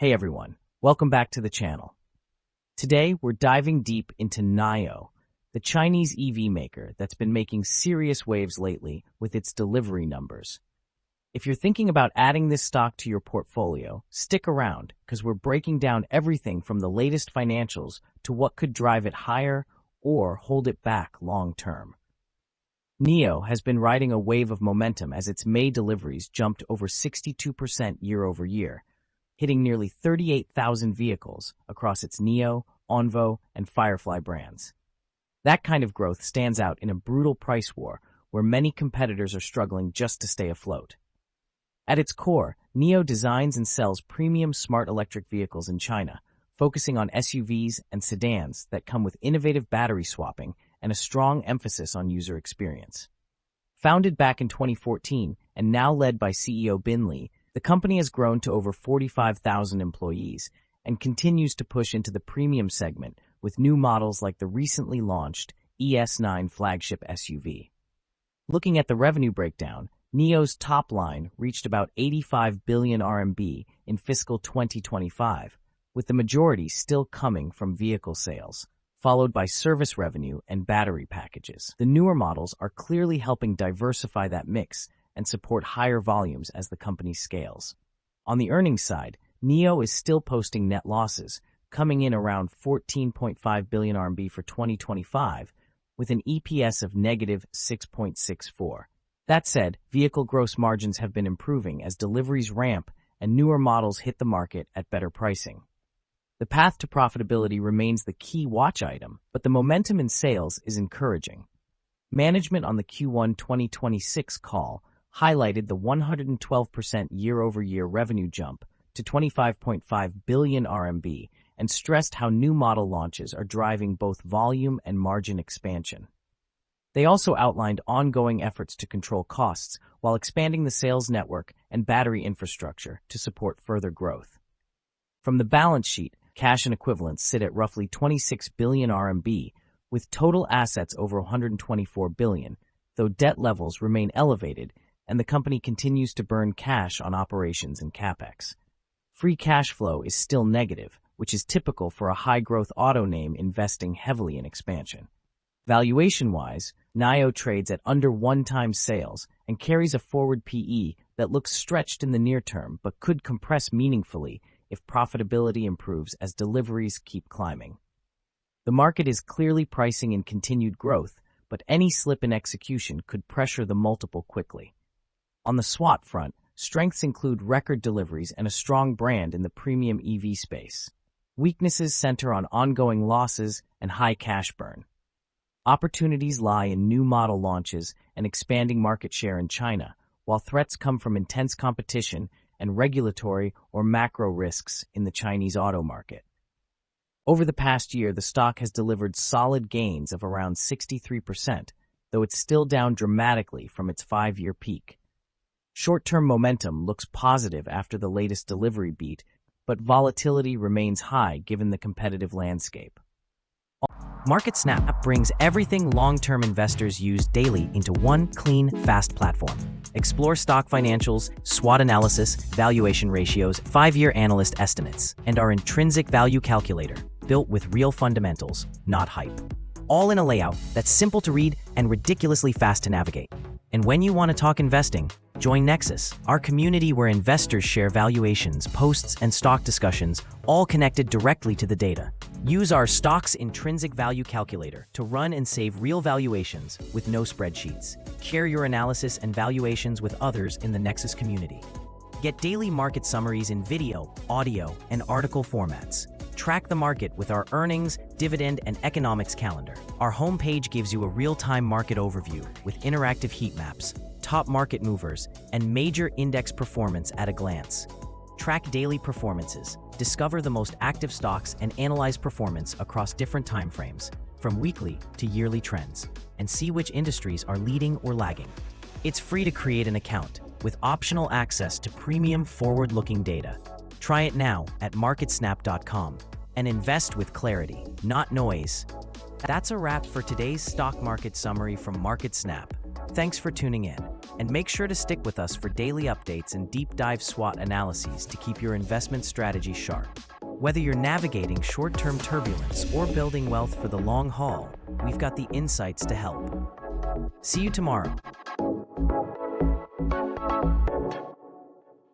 Hey everyone, welcome back to the channel. Today we're diving deep into NIO, the Chinese EV maker that's been making serious waves lately with its delivery numbers. If you're thinking about adding this stock to your portfolio, stick around because we're breaking down everything from the latest financials to what could drive it higher or hold it back long term. NIO has been riding a wave of momentum as its May deliveries jumped over 62% year over year, hitting nearly 38,000 vehicles across its NIO, Onvo, and Firefly brands. That kind of growth stands out in a brutal price war where many competitors are struggling just to stay afloat. At its core, NIO designs and sells premium smart electric vehicles in China, focusing on SUVs and sedans that come with innovative battery swapping and a strong emphasis on user experience. Founded back in 2014 and now led by CEO Bin Li, the company has grown to over 45,000 employees and continues to push into the premium segment with new models like the recently launched ES9 flagship SUV. Looking at the revenue breakdown, NIO's top line reached about 85 billion RMB in fiscal 2025, with the majority still coming from vehicle sales, followed by service revenue and battery packages. The newer models are clearly helping diversify that mix and support higher volumes as the company scales. On the earnings side, NIO is still posting net losses, coming in around 14.5 billion RMB for 2025, with an EPS of negative 6.64. That said, vehicle gross margins have been improving as deliveries ramp and newer models hit the market at better pricing. The path to profitability remains the key watch item, but the momentum in sales is encouraging. Management on the Q1 2026 call highlighted the 112% year-over-year revenue jump to 25.5 billion RMB and stressed how new model launches are driving both volume and margin expansion. They also outlined ongoing efforts to control costs while expanding the sales network and battery infrastructure to support further growth. From the balance sheet, cash and equivalents sit at roughly 26 billion RMB, with total assets over 124 billion, though debt levels remain elevated and the company continues to burn cash on operations and capex. Free cash flow is still negative, which is typical for a high-growth auto name investing heavily in expansion. Valuation-wise, NIO trades at under 1x sales and carries a forward PE that looks stretched in the near term but could compress meaningfully if profitability improves as deliveries keep climbing. The market is clearly pricing in continued growth, but any slip in execution could pressure the multiple quickly. On the SWOT front, strengths include record deliveries and a strong brand in the premium EV space. Weaknesses center on ongoing losses and high cash burn. Opportunities lie in new model launches and expanding market share in China, while threats come from intense competition and regulatory or macro risks in the Chinese auto market. Over the past year, the stock has delivered solid gains of around 63%, though it's still down dramatically from its 5-year peak. Short-term momentum looks positive after the latest delivery beat, but volatility remains high given the competitive landscape. MarketSnap brings everything long-term investors use daily into one clean, fast platform. Explore stock financials, SWOT analysis, valuation ratios, 5-year analyst estimates, and our intrinsic value calculator, built with real fundamentals, not hype. All in a layout that's simple to read and ridiculously fast to navigate. And when you want to talk investing, join Nexus, our community where investors share valuations, posts, and stock discussions, all connected directly to the data. Use our stock's intrinsic value calculator to run and save real valuations with no spreadsheets. Share your analysis and valuations with others in the Nexus community. Get daily market summaries in video, audio, and article formats. Track the market with our earnings, dividend, and economics calendar. Our homepage gives you a real-time market overview with interactive heat maps, top market movers, and major index performance at a glance. Track daily performances, discover the most active stocks, and analyze performance across different timeframes, from weekly to yearly trends, and see which industries are leading or lagging. It's free to create an account, with optional access to premium forward-looking data. Try it now at MarketSnap.com and invest with clarity, not noise. That's a wrap for today's stock market summary from MarketSnap. Thanks for tuning in. And make sure to stick with us for daily updates and deep dive SWOT analyses to keep your investment strategy sharp. Whether you're navigating short-term turbulence or building wealth for the long haul, we've got the insights to help. See you tomorrow.